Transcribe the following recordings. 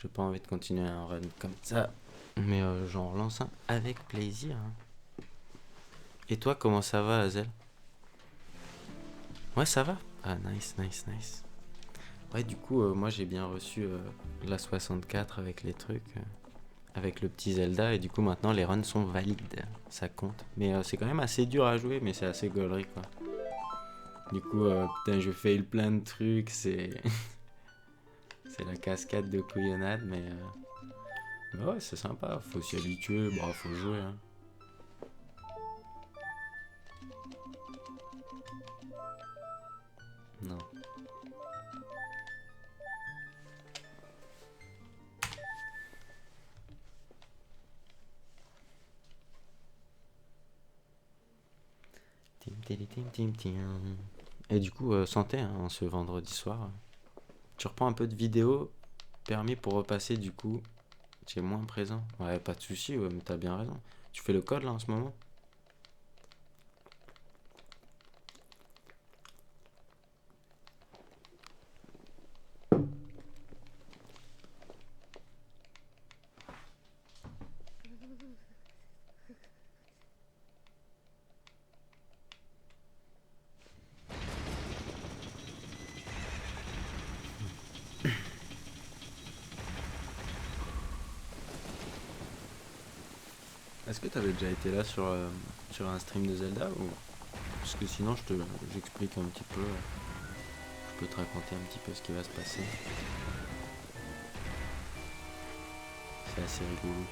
J'ai pas envie de continuer un run comme ça. Mais j'en relance un avec plaisir, hein. Et toi, comment ça va, Hazel? Ouais, ça va. Ah, nice, nice, nice. Ouais, du coup, moi j'ai bien reçu la 64 avec les trucs, avec le petit Zelda, et du coup maintenant les runs sont valides. Ça compte. Mais c'est quand même assez dur à jouer, mais c'est assez gaulerie quoi. Du coup, putain, je fail plein de trucs, c'est. C'est la cascade de couillonnade, mais ouais, c'est sympa, faut s'y habituer, bon, faut jouer, hein. Non. Tim, tim, tim, tim, tim. Et du coup, santé, hein, ce vendredi soir. Tu reprends un peu de vidéo, permis pour repasser, du coup, tu es moins présent. Ouais, pas de soucis, ouais, mais t'as bien raison. Tu fais le code là en ce moment? Est-ce que t'avais déjà été là sur un stream de Zelda ou... Parce que sinon, j'explique un petit peu. Je peux te raconter un petit peu ce qui va se passer. C'est assez rigolo.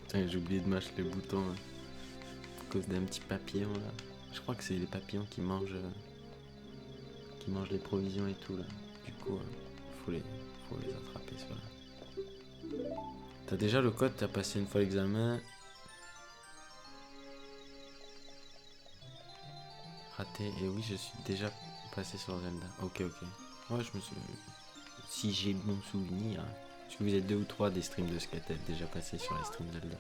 Putain, j'ai oublié de mâcher les boutons hein, à cause d'un petit papillon là. Je crois que c'est les papillons qui mangent les provisions et tout là. Du coup, faut les attraper ceux-là. T'as déjà le code, t'as passé une fois l'examen. Raté, et oui, je suis déjà passé sur Zelda. Ok, ok. Ouais, je me suis. Si j'ai bon souvenir. Parce que vous êtes deux ou trois des streams de Skatel déjà passés sur les streams Zelda.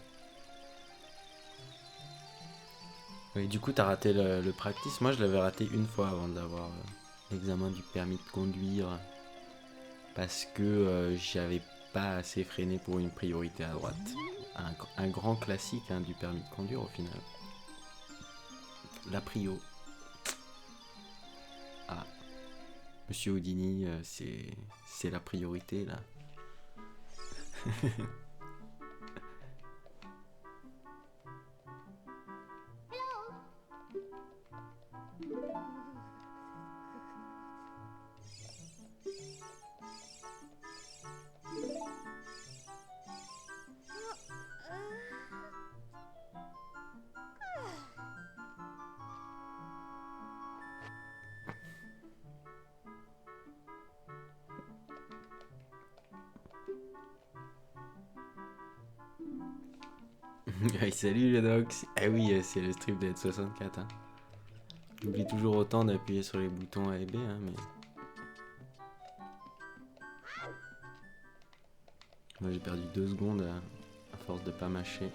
Oui, du coup, t'as raté le practice. Moi, je l'avais raté une fois avant d'avoir l'examen du permis de conduire. Parce que j'avais pas assez freiné pour une priorité à droite. Un grand classique hein, du permis de conduire au final. La prio. Ah, Monsieur Houdini, c'est la priorité là. Hey, salut le dox. Ah oui, c'est le strip de 64. Hein. J'oublie toujours autant d'appuyer sur les boutons A et B, hein, mais moi j'ai perdu 2 secondes à force de pas mâcher.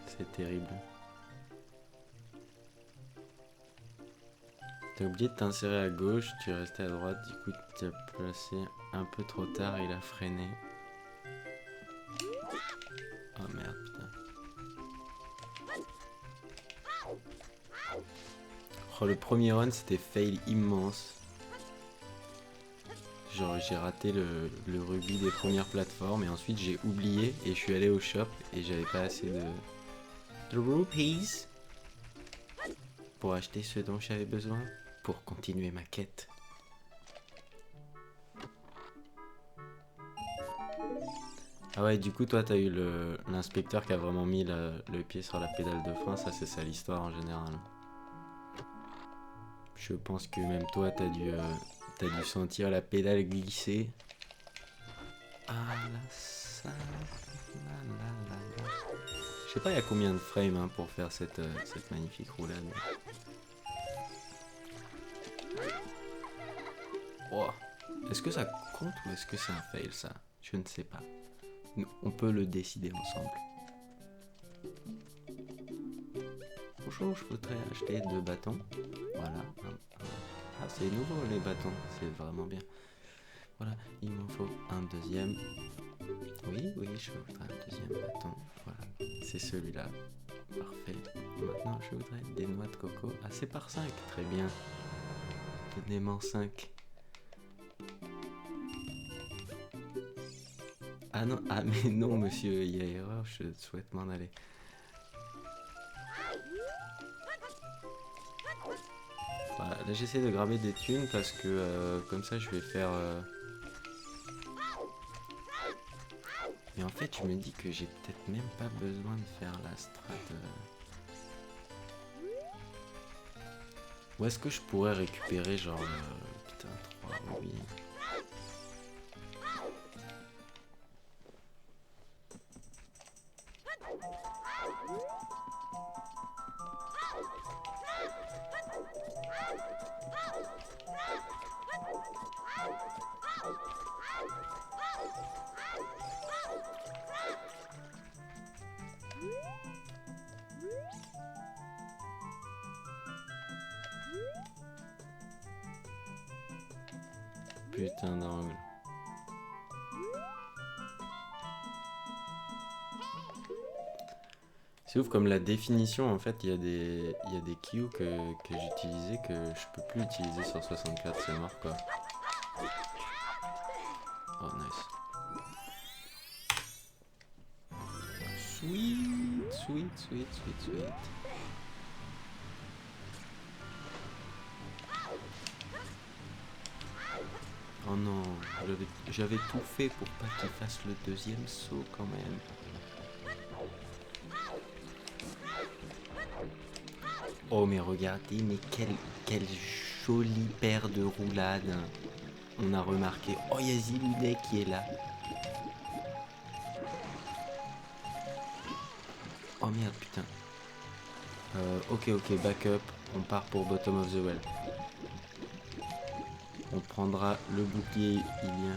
C'est terrible. T'as oublié de t'insérer à gauche, tu es resté à droite, du coup tu t'es placé un peu trop tard, il a freiné. Oh merde, putain. Oh, le premier run c'était fail immense. Genre j'ai raté le rubis des premières plateformes et ensuite j'ai oublié et je suis allé au shop et j'avais pas assez de rupees pour acheter ce dont j'avais besoin pour continuer ma quête. Ah ouais, du coup toi t'as eu l'inspecteur qui a vraiment mis le pied sur la pédale de frein, ça c'est ça l'histoire en général. Je pense que même toi t'as dû sentir la pédale glisser. Ah là ça. La, la, la, la. Je sais pas il y a combien de frames hein, pour faire cette magnifique roulade. Oh. Est-ce que ça compte ou est-ce que c'est un fail ça? Je ne sais pas. On peut le décider ensemble. Franchement, je voudrais acheter 2 bâtons. Voilà. Ah, c'est nouveau les bâtons. C'est vraiment bien. Voilà, il m'en faut un deuxième. Oui, je voudrais un deuxième bâton. Voilà, c'est celui-là. Parfait. Maintenant, je voudrais des noix de coco. Ah, c'est par 5. Très bien. Donnez-moi 5. Ah non, ah mais non, monsieur, il y a erreur. Je souhaite m'en aller. Voilà, là j'essaie de graver des thunes parce que comme ça je vais faire... Mais en fait je me dis que j'ai peut-être même pas besoin de faire la strat. Où est-ce que je pourrais récupérer genre... putain, 3 rubis. Putain d'angle. C'est ouf comme la définition en fait il y a des queues que j'utilisais que je peux plus utiliser sur 64, c'est mort quoi. Oh nice. Sweet. Oh non, j'avais tout fait pour pas qu'il fasse le deuxième saut quand même. Oh mais regardez, mais quelle jolie paire de roulades. On a remarqué. Oh, il y a Zilounet qui est là. Oh merde, putain. Ok, backup. On part pour Bottom of the Well. On prendra le bouclier ilien.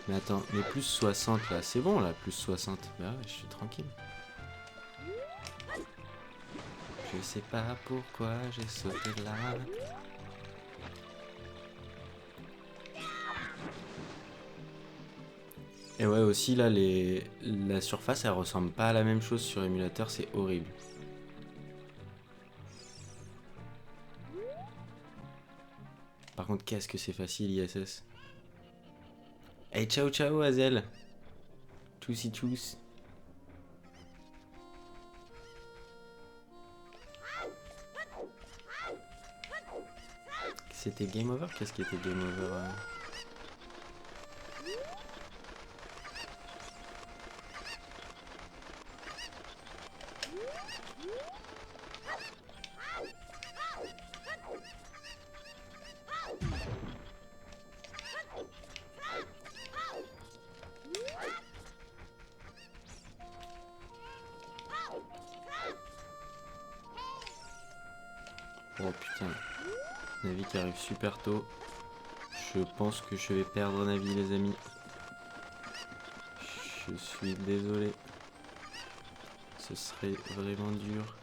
Mais attends, mais plus 60 là, c'est bon là, plus 60. Bah ouais, je suis tranquille. Je sais pas pourquoi j'ai sauté là. Et ouais aussi là, la surface elle ressemble pas à la même chose sur émulateur, c'est horrible. Par contre, qu'est-ce que c'est facile ISS. Hey, ciao Hazel. Tchuss. C'était game over? Qu'est-ce qui était game over Oh putain. Navi qui arrive super tôt. Je pense que je vais perdre Navi les amis. Je suis désolé. Ce serait vraiment dur.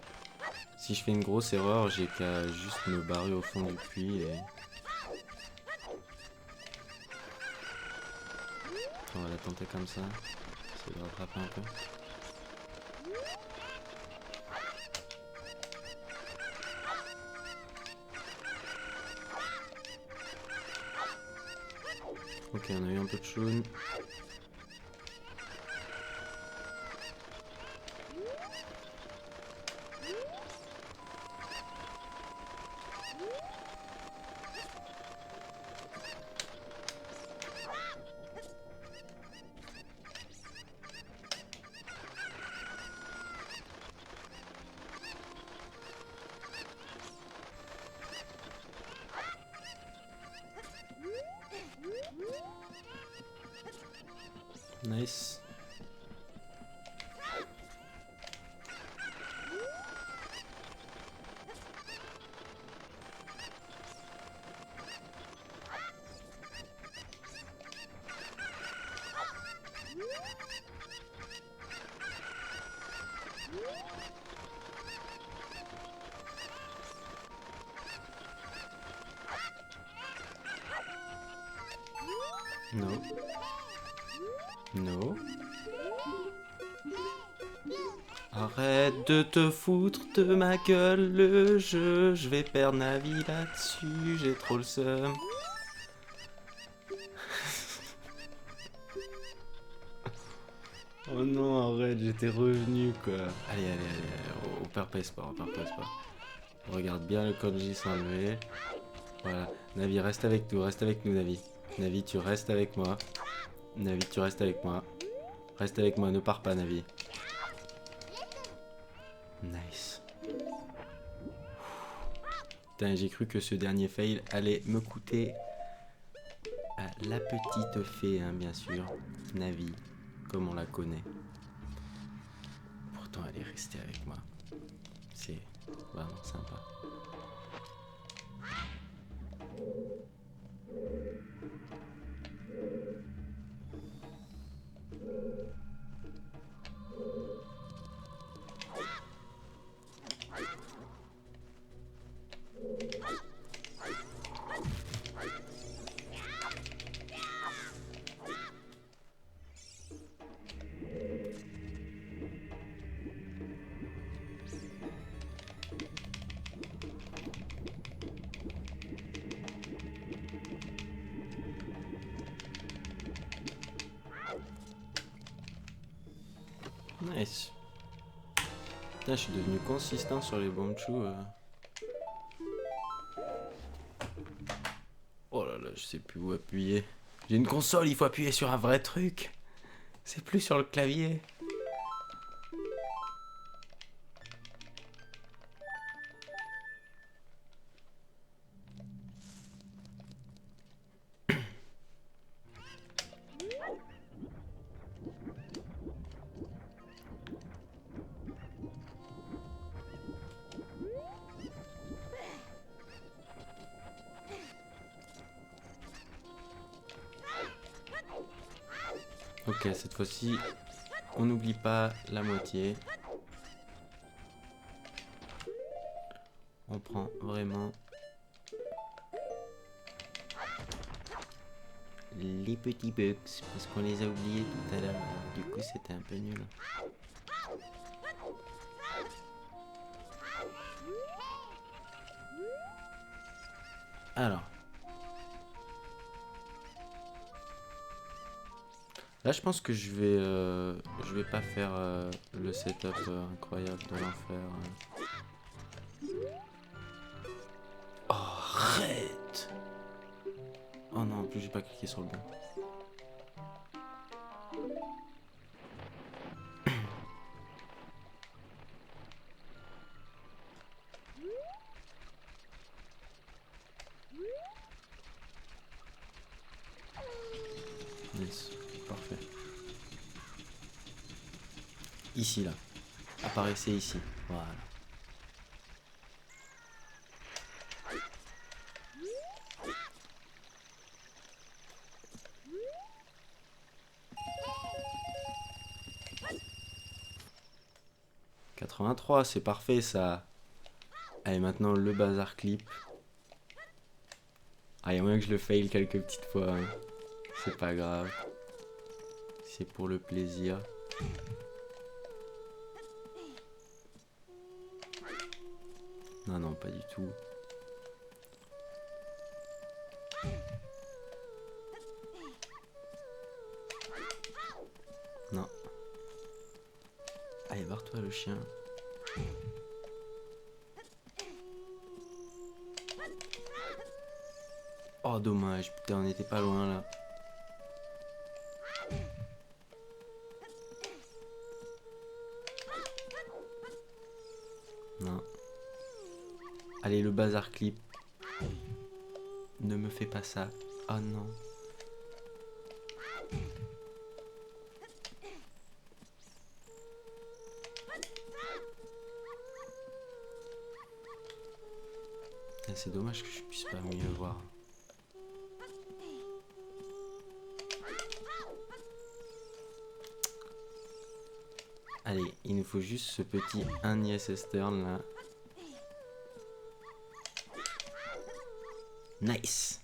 Si je fais une grosse erreur, j'ai qu'à juste me barrer au fond du puits et... On va la tenter comme ça. Essayer de rattraper un peu. Ok, on a eu un peu de jaune. Nice. Non. Non. Arrête de te foutre de ma gueule, le jeu. Je vais perdre ma vie là-dessus. J'ai trop le seum. Oh non, arrête, j'étais revenu quoi. Allez, allez, allez, on perpèse pas, on perpèse pas. On regarde bien le kanji s'enlever. Voilà. Navi, reste avec nous, Navi. Navi, tu restes avec moi. Navi, tu restes avec moi. Reste avec moi, ne pars pas, Navi. Nice. Putain, j'ai cru que ce dernier fail allait me coûter la petite fée, hein, bien sûr. Navi, comme on la connaît. Pourtant, elle est restée avec moi. C'est vraiment sympa. Nice. Putain, je suis devenu consistant sur les bombchus. Oh là là, je sais plus où appuyer. J'ai une console, il faut appuyer sur un vrai truc. C'est plus sur le clavier. Ok, cette fois-ci, on n'oublie pas la moitié. On prend vraiment les petits bugs parce qu'on les a oubliés tout à l'heure. Du coup, c'était un peu nul. Alors. Là, je pense que je vais pas faire le setup incroyable de l'enfer. Oh, arrête! Oh non, en plus j'ai pas cliqué sur le bon. Nice, parfait. Ici là, apparaissez ici, voilà. « 83, c'est parfait ça. Allez, maintenant le bazar clip. Ah, il y a moyen que je le fail quelques petites fois. Hein. C'est pas grave. C'est pour le plaisir. Non, non, pas du tout. Non. Allez, barre-toi le chien. Oh, dommage. Putain, on était pas loin là. Non. Allez, le bazar clip. Ne me fais pas ça. Oh non. C'est dommage que je puisse pas mieux voir. Allez, il nous faut juste ce petit Agnès Stern là. Nice.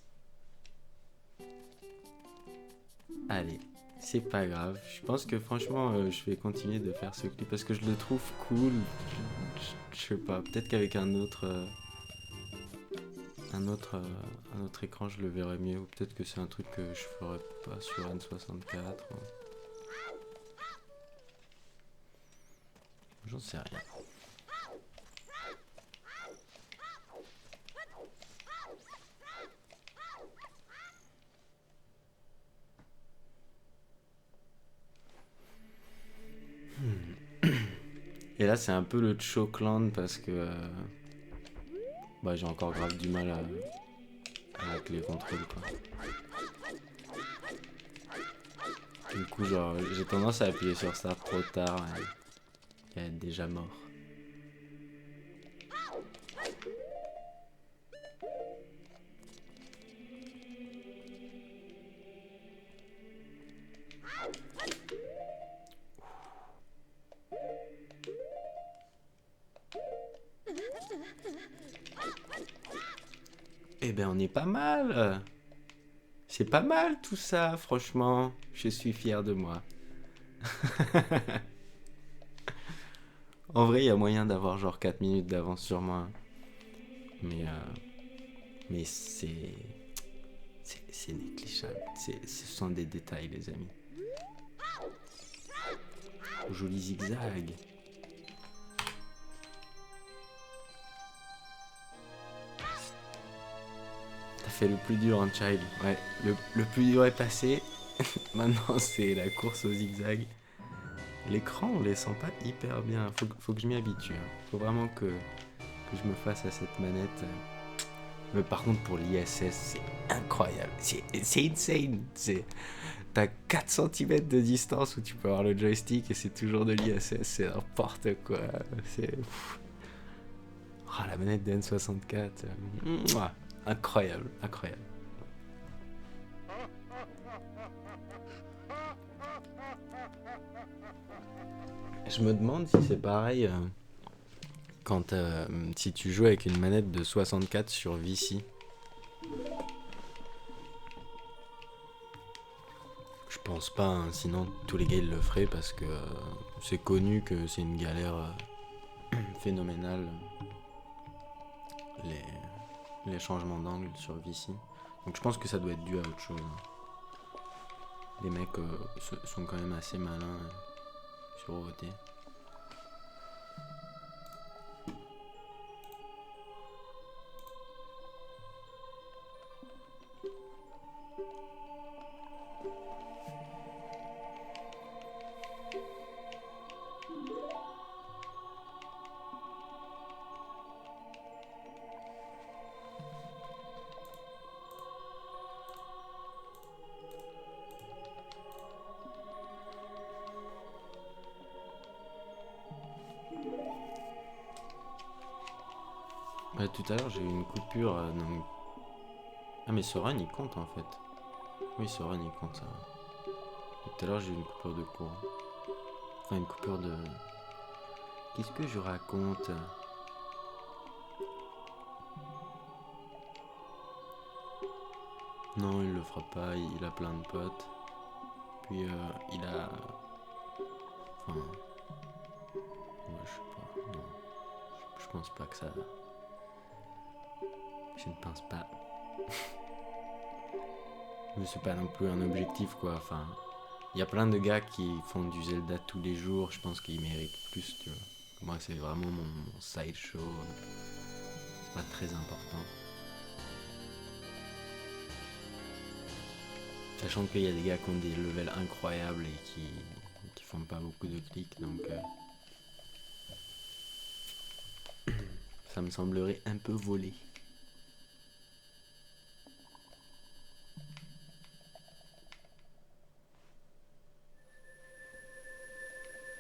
Allez, c'est pas grave. Je pense que franchement, je vais continuer de faire ce clip parce que je le trouve cool. Je sais pas, peut-être qu'avec un autre écran, je le verrais mieux. Ou peut-être que c'est un truc que je ferais pas sur N64. J'en sais rien. Et là, c'est un peu le Chokeland parce que bah, j'ai encore grave du mal avec les contrôles, quoi. Du coup, genre, j'ai tendance à appuyer sur ça trop tard et à être déjà mort. Eh ben, on est pas mal. C'est pas mal tout ça, franchement. Je suis fier de moi. En vrai, il y a moyen d'avoir genre 4 minutes d'avance sur moi. Mais, c'est négligeable. Ce sont des détails, les amis. Joli zigzag. T'as fait le plus dur en child. Ouais, le plus dur est passé. Maintenant, c'est la course au zigzag. L'écran, on les sent pas hyper bien. Faut que je m'y habitue. Faut vraiment que je me fasse à cette manette. Mais par contre, pour l'ISS, c'est incroyable. C'est insane. T'as 4 cm de distance où tu peux avoir le joystick et c'est toujours de l'ISS. C'est n'importe quoi. C'est. Oh, la manette de N64. Incroyable, incroyable. Je me demande si c'est pareil quand si tu joues avec une manette de 64 sur VC. Je pense pas, hein, sinon tous les gars ils le feraient parce que c'est connu que c'est une galère phénoménale les changements d'angle sur VC. Donc je pense que ça doit être dû à autre chose. Les mecs sont quand même assez malins sur OT. Bah, tout à l'heure j'ai eu une coupure donc... Ah mais ce run il compte en fait. Oui ce run il compte ça. Et tout à l'heure j'ai eu une coupure de courant. Enfin une coupure de... Qu'est-ce que je raconte? Non il le fera pas, il a plein de potes. Puis il a... Enfin... Ouais je sais pas. Non. Je pense pas que ça... Je ne pense pas. Mais c'est pas non plus un objectif quoi. Enfin... Il y a plein de gars qui font du Zelda tous les jours, je pense qu'ils méritent plus, tu vois. Moi, c'est vraiment mon side show. C'est pas très important. Sachant qu'il y a des gars qui ont des levels incroyables et qui font pas beaucoup de clics, donc ça me semblerait un peu volé.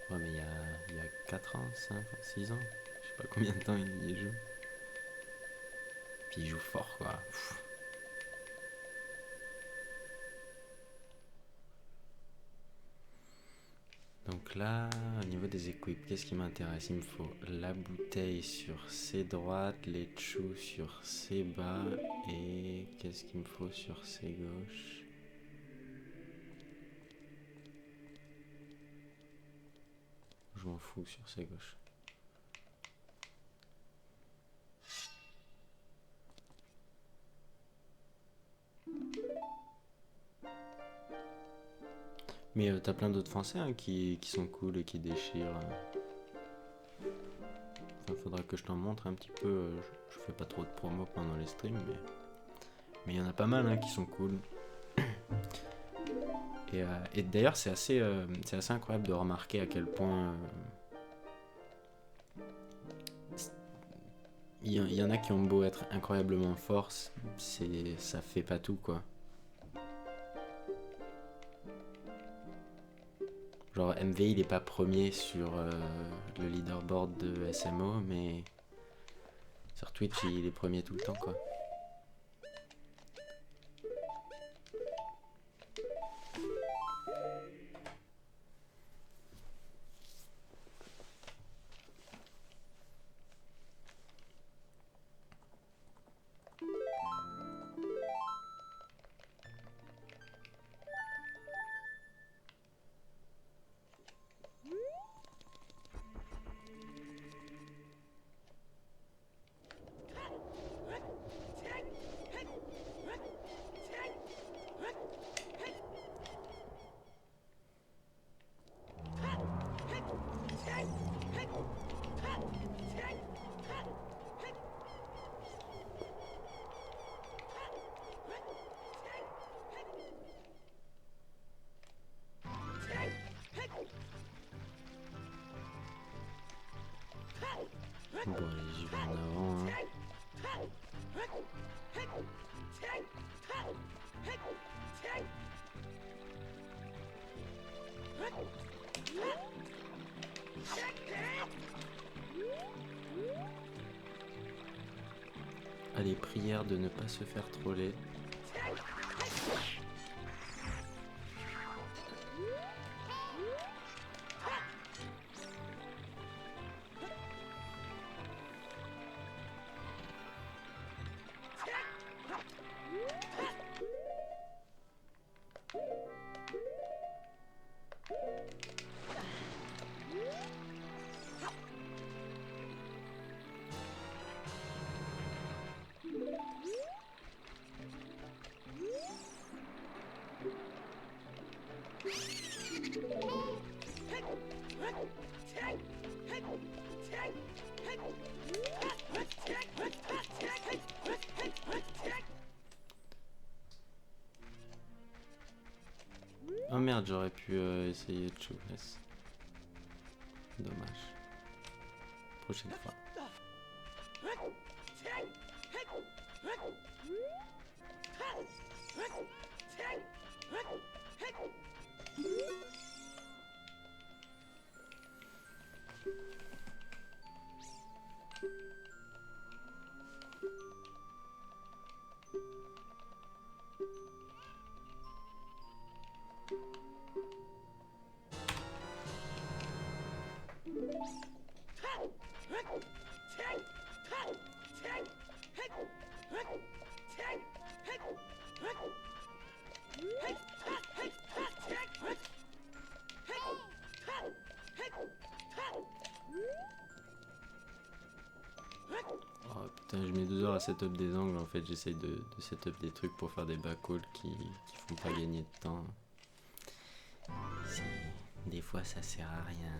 Ouais, mais il y a 4 ans, 5 ans, 6 ans, je sais pas combien de temps il y joue. Puis il joue fort, quoi. Pff. Donc là, au niveau des equips, qu'est-ce qui m'intéresse? Il me faut la bouteille sur C droite, les choux sur C bas, et qu'est-ce qu'il me faut sur C gauche? je m'en fous sur sa gauche. Mais t'as plein d'autres français hein, qui sont cool et qui déchirent. Enfin, faudra que je t'en montre un petit peu. Je fais pas trop de promo pendant les streams, mais il y en a pas mal hein, qui sont cool. Et d'ailleurs, c'est assez incroyable de remarquer à quel point il y en a qui ont beau être incroyablement forts, ça fait pas tout quoi. Genre MV il est pas premier sur le leaderboard de SMO, mais sur Twitch il est premier tout le temps quoi. Bon allez, j'y vais en avant hein. Allez, prière de ne pas se faire troller. Oh merde, j'aurais pu essayer de chouesse. Dommage. Prochaine fois. Oh putain, je mets 2 heures à setup des angles. En fait, j'essaye de setup des trucs pour faire des backhauls qui font pas gagner de temps. Des fois, ça sert à rien.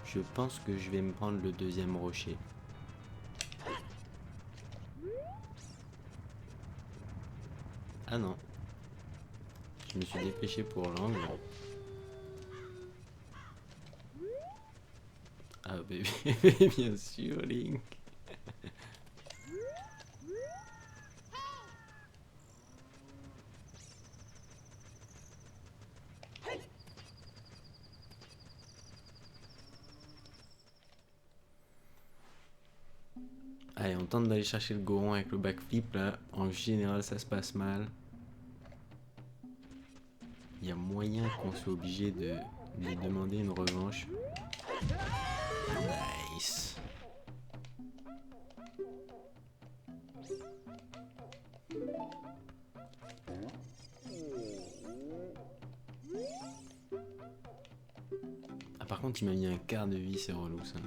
Je pense que je vais me prendre le deuxième rocher. Ah non. Je me suis dépêché pour l'angle. Ah bah bien sûr, Link. Allez, on tente d'aller chercher le Goron avec le backflip là. En général, ça se passe mal. Il y a moyen qu'on soit obligé de lui demander une revanche. Nice. Ah, par contre, il m'a mis un quart de vie, c'est relou ça.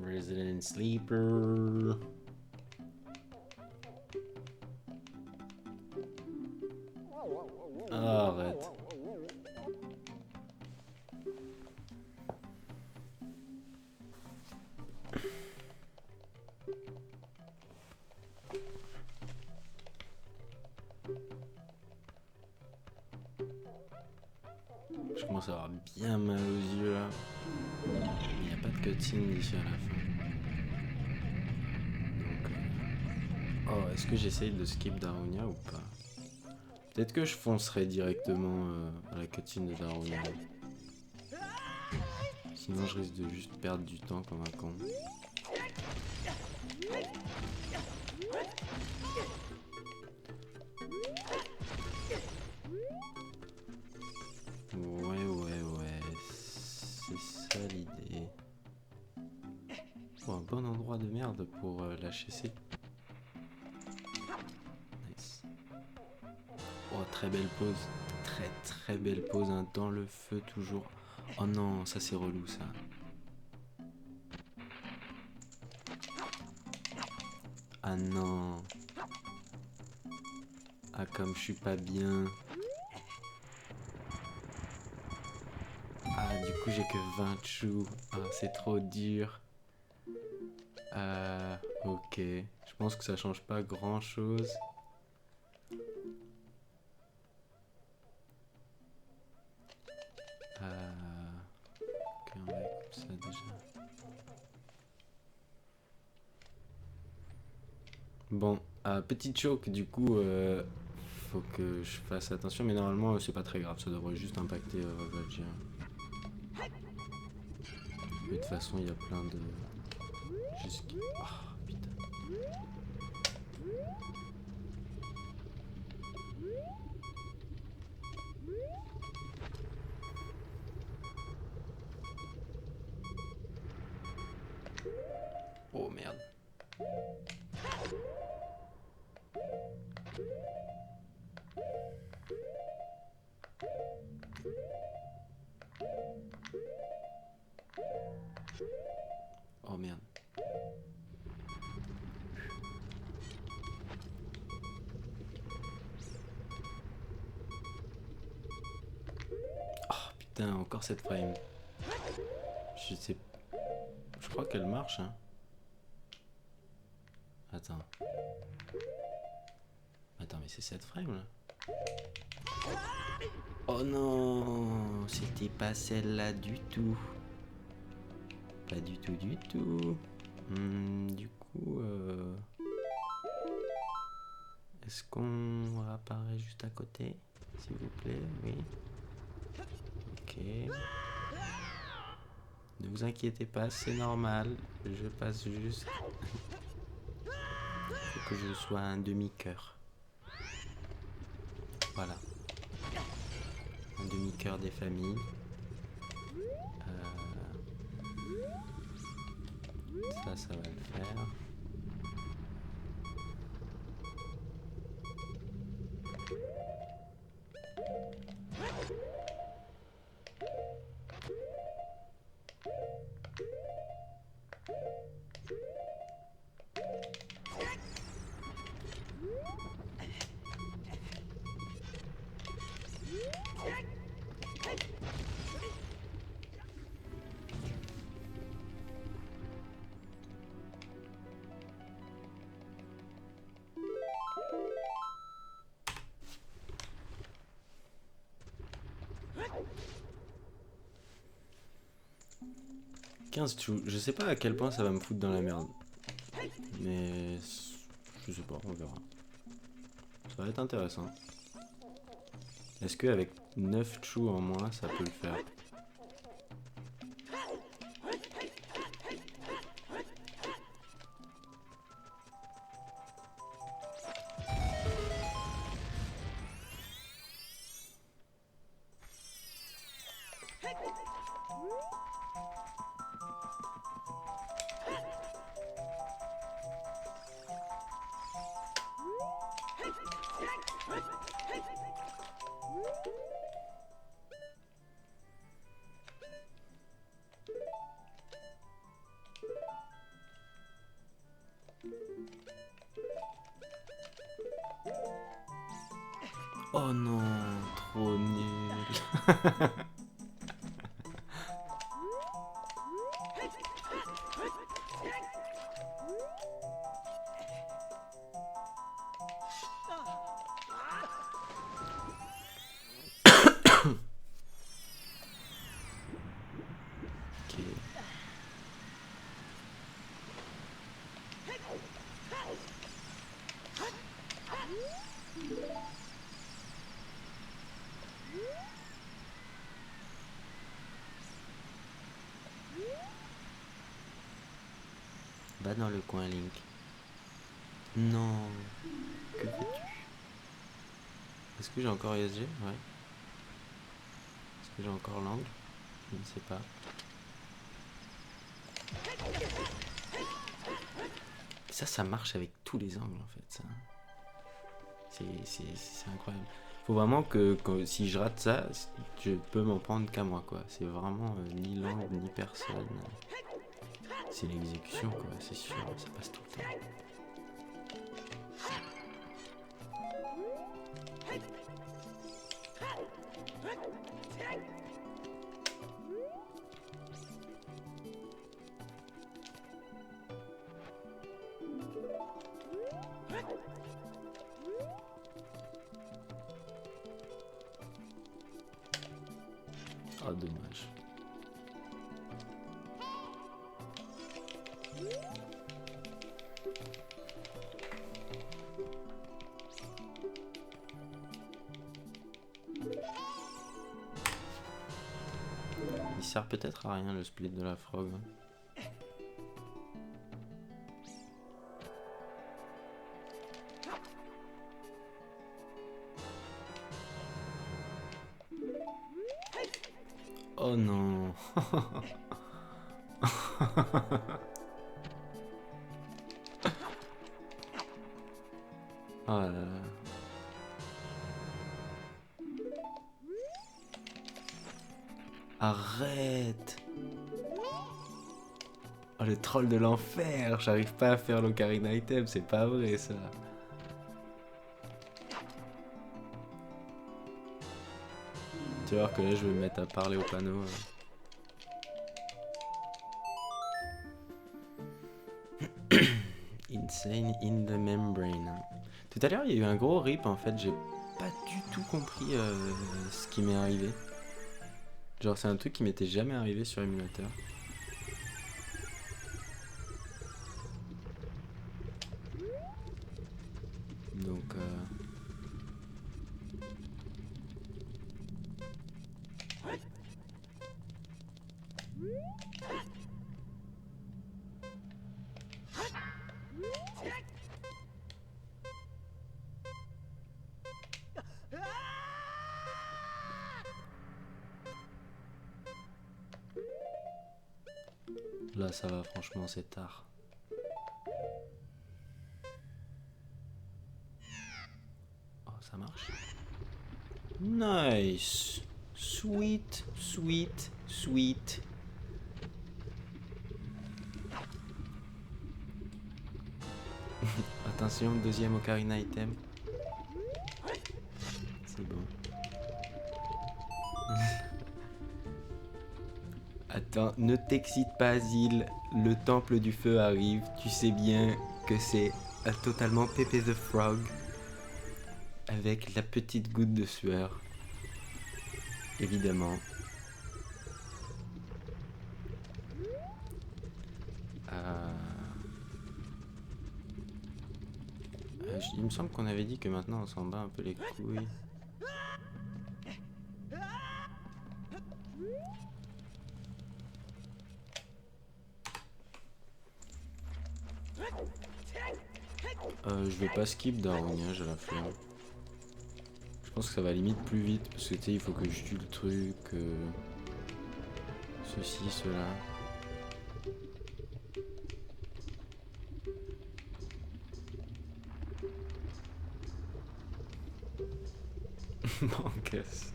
Resident Sleeper. Ah, arrête. Je commence à avoir bien mal aux yeux là. Il n'y a pas de cutscene d'ici à la fin. Donc, oh, est-ce que j'essaye de skip Darunia ou pas? Peut-être que je foncerai directement à la cutscene de Darunia. Sinon je risque de juste perdre du temps comme un con. Ouais, c'est ça l'idée. Oh, un bon endroit de merde pour lâcher ses... Nice. Oh, très belle pause. Très belle pause, hein, dans le feu toujours. Oh non, ça c'est relou ça. Ah non. Ah, comme je suis pas bien. Ah, du coup j'ai que 20 choux. Ah, c'est trop dur. Ok. Je pense que ça change pas grand chose. Ok, on va écouter ça déjà. Bon, petit choke, du coup, faut que je fasse attention, mais normalement, c'est pas très grave, ça devrait juste impacter Volgia. Mais de toute façon, il y a plein de... Jusqu'à... Oh, putain. Oh, merde. Oh, merde. Oh, putain, encore cette frame. Je sais... Je crois qu'elle marche, hein. Attends. Attends, mais c'est cette frame, là. Oh non, c'était pas celle-là du tout. Pas du tout, du tout. Du coup, est-ce qu'on apparaît juste à côté, s'il vous plaît? Oui. Ok. Ne vous inquiétez pas, c'est normal. Je passe juste. Faut que je sois un demi-cœur. Voilà. Un demi-cœur des familles. Ça va le faire. Je sais pas à quel point ça va me foutre dans la merde. Mais je sais pas, on verra. Ça va être intéressant. Est-ce qu'avec 9 choux en moins, ça peut le faire? Oh non, trop nul. Ok. Va dans le coin, Link. Non. Que fais-tu? Est-ce que j'ai encore ESG? Ouais. Est-ce que j'ai encore l'angle? Je ne sais pas. Ça marche avec tous les angles en fait. Ça. C'est incroyable. Faut vraiment que si je rate ça, je peux m'en prendre qu'à moi quoi. C'est vraiment ni l'angle ni personne. C'est l'exécution quoi, c'est sûr, ça passe tout le temps. Oh dommage. Il sert peut-être à rien le split de la frog. Oh non. Oh là là. Arrête. Oh le troll de l'enfer. J'arrive pas à faire l'ocarina item, c'est pas vrai ça. Tu vas voir que là je vais me mettre à parler au panneau. Insane in the membrane. Tout à l'heure il y a eu un gros rip en fait, j'ai pas du tout compris ce qui m'est arrivé. Genre c'est un truc qui m'était jamais arrivé sur émulateur. Donc là ça va franchement c'est tard. Oh ça marche. Nice. Sweet, sweet, sweet. Attention, deuxième ocarina item. C'est bon. Attends, ne t'excite pas, Asile. Le temple du feu arrive. Tu sais bien que c'est totalement Pepe the Frog. Avec la petite goutte de sueur. Évidemment. il me semble qu'on avait dit que maintenant on s'en bat un peu les couilles. Je vais pas skip Darunia, j'ai la flemme. Je pense que ça va limite plus vite parce que tu sais, il faut que je tue le truc. Ceci, cela. Mancasse.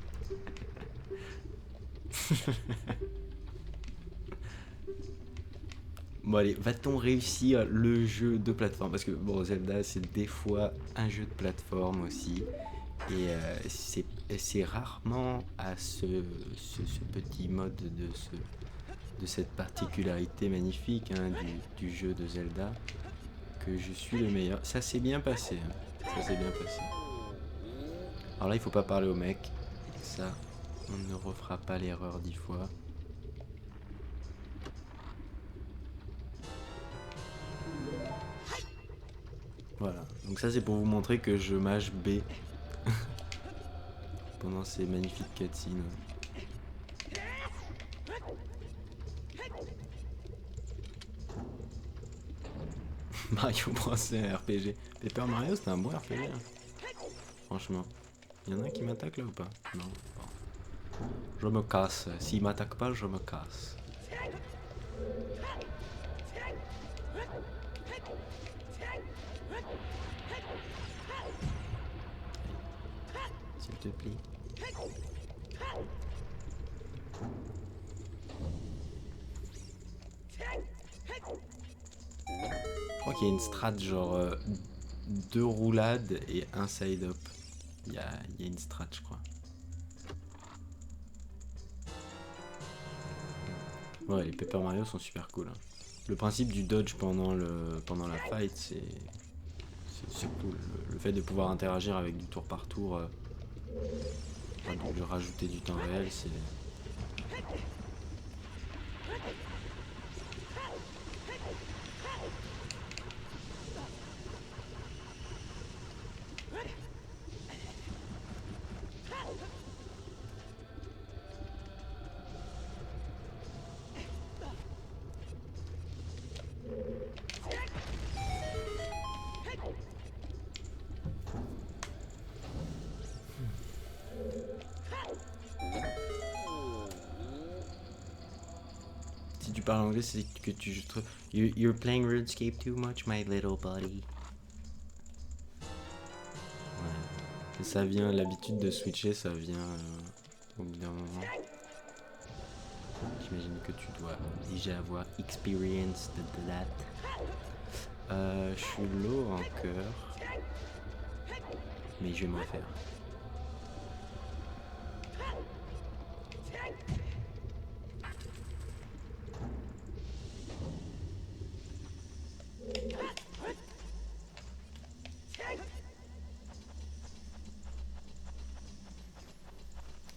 Bon allez, va-t-on réussir le jeu de plateforme? Parce que bon, Zelda c'est des fois un jeu de plateforme aussi. Et c'est rarement à ce petit mode de cette particularité magnifique hein, du jeu de Zelda que je suis le meilleur. Ça s'est bien passé. Hein. Ça s'est bien passé. Alors là, il faut pas parler au mec. Ça, on ne refera pas l'erreur 10 fois. Voilà. Donc ça, c'est pour vous montrer que je mâche B pendant ces magnifiques cutscenes. Mario Bros c'est un RPG. Paper Mario c'était un bon RPG. Hein. Franchement. Il y en a un qui m'attaque là ou pas? Non. Bon. Je me casse. S'il m'attaque pas, je me casse. S'il te plaît. Je crois qu'il y a une strat genre 2 roulades et un side up. Il y a une strat je crois. Ouais, les Paper Mario sont super cool. Hein. Le principe du dodge pendant la fight, c'est cool. Le fait de pouvoir interagir avec du tour par tour, de rajouter du temps réel, c'est... Si tu parles anglais, c'est que tu joues trop... You're playing RuneScape too much, my little buddy. Ouais. Et ça vient, l'habitude de switcher, ça vient au bout d'un moment. J'imagine que tu dois déjà avoir experience de that. Je suis low en cœur. Mais je vais m'en faire.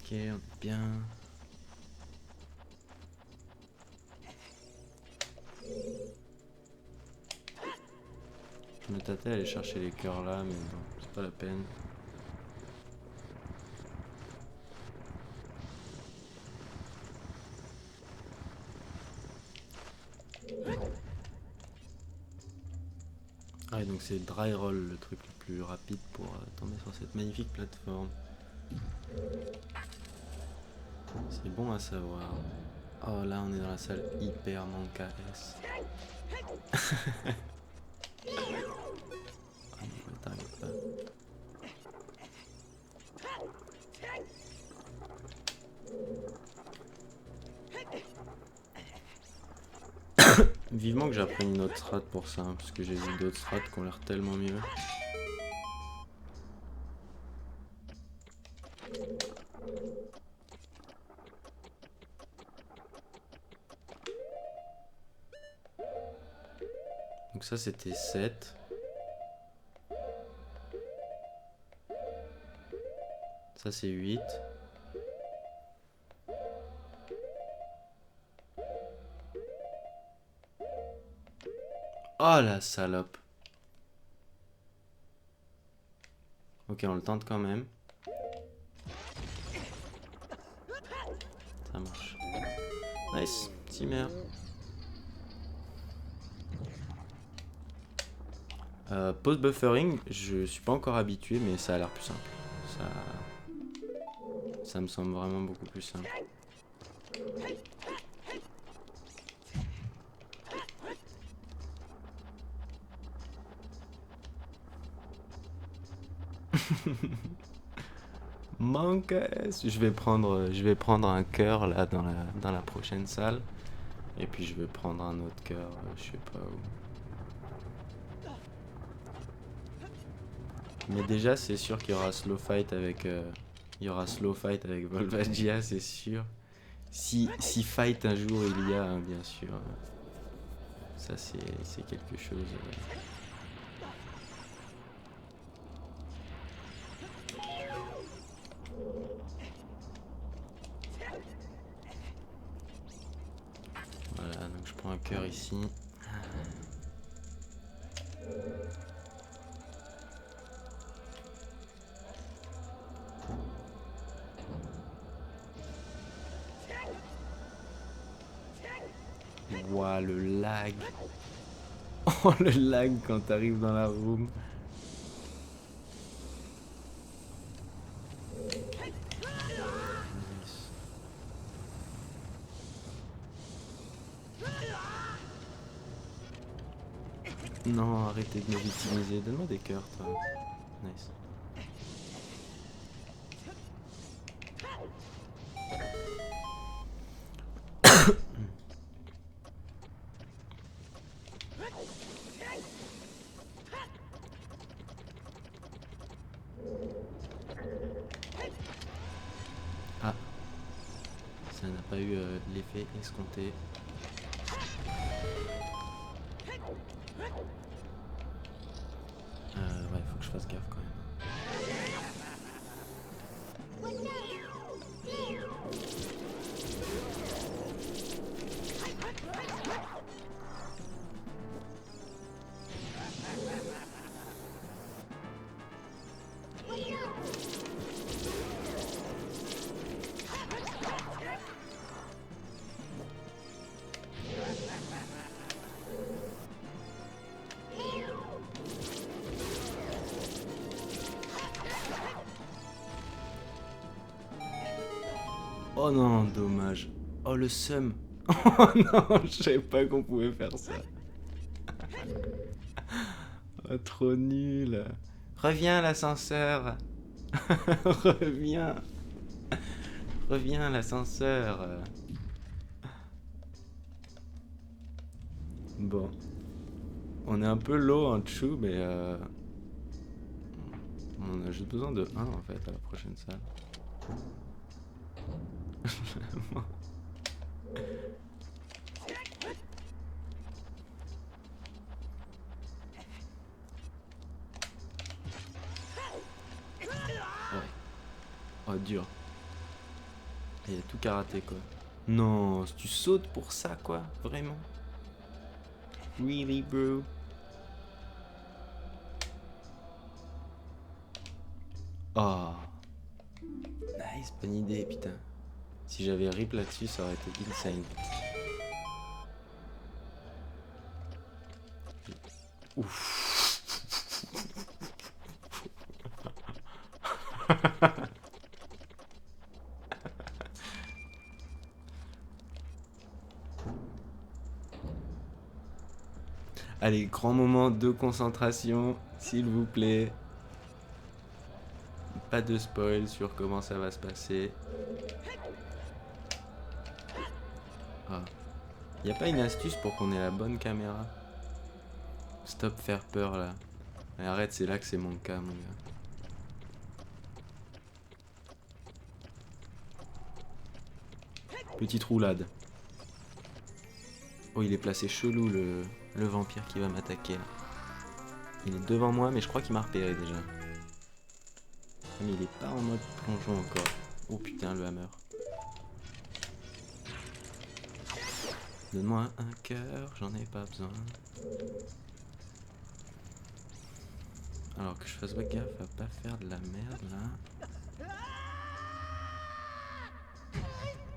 Ok, bien. Je me tâtais à aller chercher les cœurs là, mais bon, c'est pas la peine. Ah, et donc c'est dry roll le truc le plus rapide pour tomber sur cette magnifique plateforme. C'est bon à savoir. Oh là, on est dans la salle hyper manca S. Ah non, t'arrives pas. Vivement que j'apprenne une autre strat pour ça, hein, parce que j'ai vu d'autres strats qui ont l'air tellement mieux. Donc ça c'était 7. Ça c'est 8. Oh la salope. Ok, on le tente quand même. Ça marche. Nice, Timmer. Post-buffering, je suis pas encore habitué, mais ça a l'air plus simple. Ça me semble vraiment beaucoup plus simple. Monkeys. Je vais prendre un cœur là dans la prochaine salle. Et puis je vais prendre un autre cœur, je sais pas où. Mais déjà c'est sûr qu'il y aura slow fight avec Volvagia, c'est sûr. Si fight un jour il y a, hein, bien sûr. Ça c'est quelque chose. Voilà, donc je prends un cœur ici. Ouah, le lag. Oh, le lag quand t'arrives dans la room. Non, arrêtez de me victimiser. Donne-moi des cœurs, toi. Nice. Ah, ça n'a pas eu l'effet escompté. Ouais, faut que je fasse gaffe quand même. Oh non, dommage. Oh le seum. Oh non, je savais pas qu'on pouvait faire ça. Oh, trop nul. Reviens l'ascenseur. Reviens. Reviens l'ascenseur. Bon. On est un peu low en chou, mais on a juste besoin de 1 en fait à la prochaine salle. Oh, dur. Il y a tout karaté quoi. Non, tu sautes pour ça quoi, vraiment. Really bro. Oh. Nice, bonne idée putain. Si j'avais rip là-dessus, ça aurait été insane. Ouf. Allez, grand moment de concentration, s'il vous plaît. Pas de spoil sur comment ça va se passer. Ah. Y a pas une astuce pour qu'on ait la bonne caméra? Stop faire peur là. Mais arrête, c'est là que c'est mon cas, mon gars. Petite roulade. Oh, il est placé chelou le vampire qui va m'attaquer. Il est devant moi, mais je crois qu'il m'a repéré déjà. Mais il est pas en mode plongeon encore. Oh putain, le hammer. Donne-moi un cœur, j'en ai pas besoin. Alors que je fasse pas gaffe à pas faire de la merde là.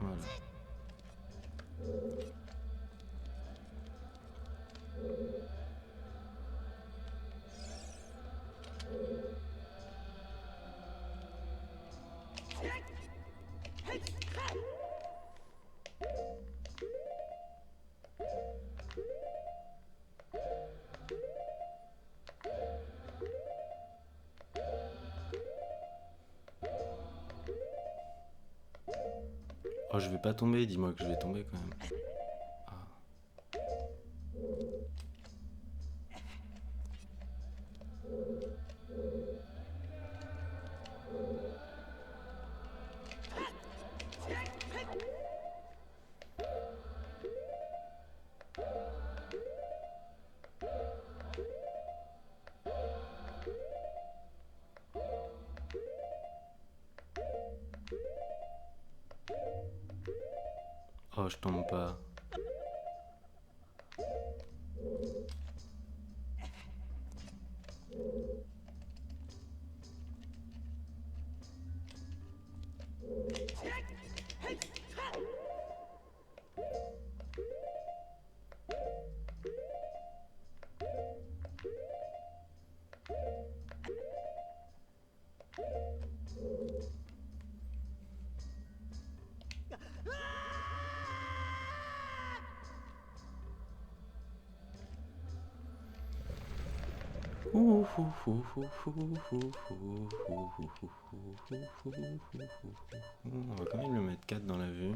Voilà. Oh, je vais pas tomber, dis-moi que je vais tomber quand même. Ah. Oh, je tombe pas. On va quand même le mettre 4 dans la vue.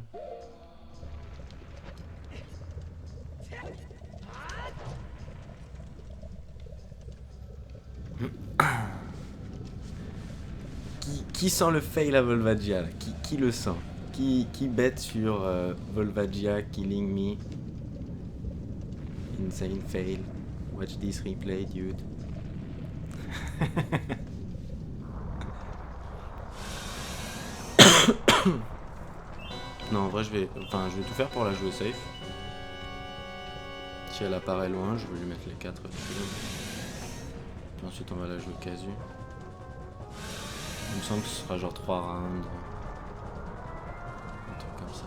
Qui sent le fail à Volvagia là? Qui le sent? Qui bête sur Volvagia killing me? Insane fail. Watch this replay, dude. Non, en vrai, je vais tout faire pour la jouer safe. Si elle apparaît loin, je vais lui mettre les 4 dessus. Puis ensuite, on va la jouer casu. Il me semble que ce sera genre 3 rounds. Un truc comme ça.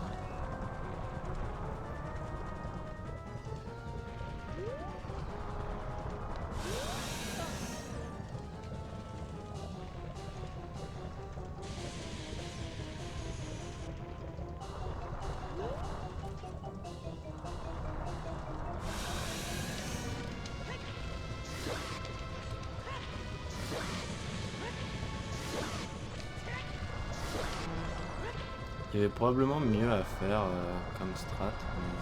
Il y avait probablement mieux à faire comme strat, mais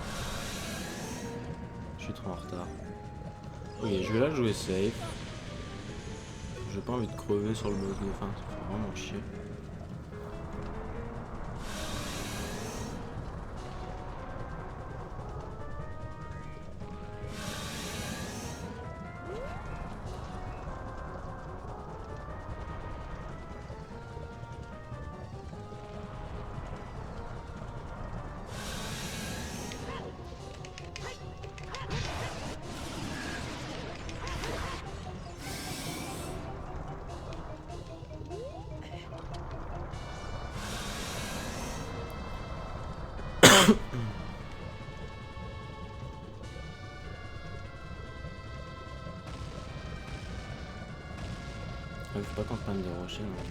je suis trop en retard. Ok, je vais la jouer safe. J'ai pas envie de crever sur le boss de fin, ça fait vraiment chier. Je suis pas en train de dérocher, mais...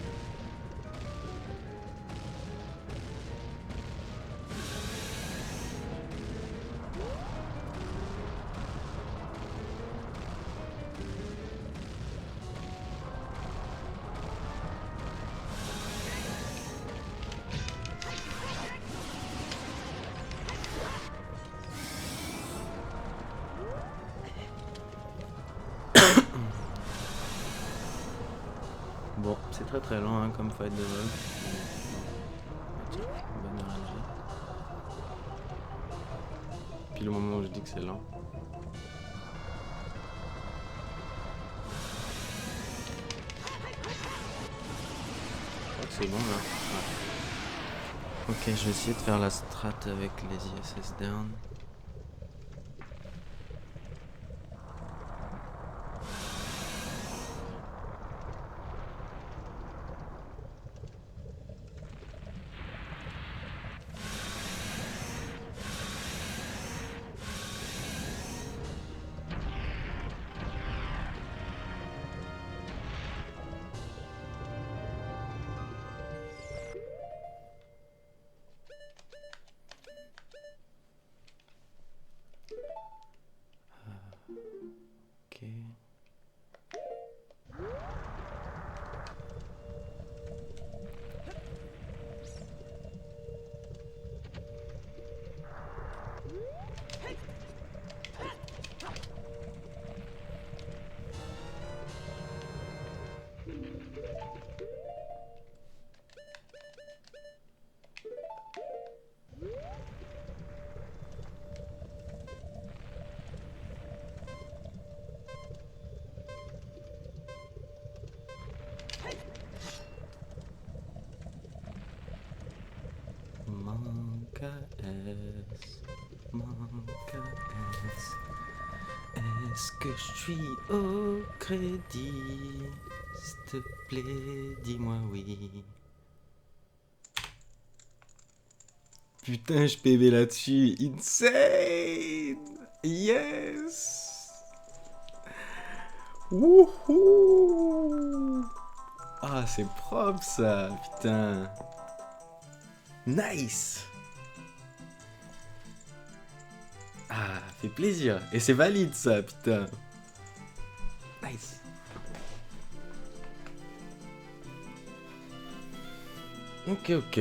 Bon, c'est très lent hein, comme fight de vol. Bonne énergie. Puis le moment où je dis que c'est lent. Je crois que c'est bon là. Ouais. Ok, je vais essayer de faire la strat avec les ISS down. Mon cœur est-ce que je suis au crédit? S'il te plaît, dis-moi oui. Putain, je PB là-dessus. Insane! Yes! Wouhou! Ah, c'est propre ça, putain. Nice! Ah, fait plaisir. Et c'est valide ça, putain. Nice. Ok, ok.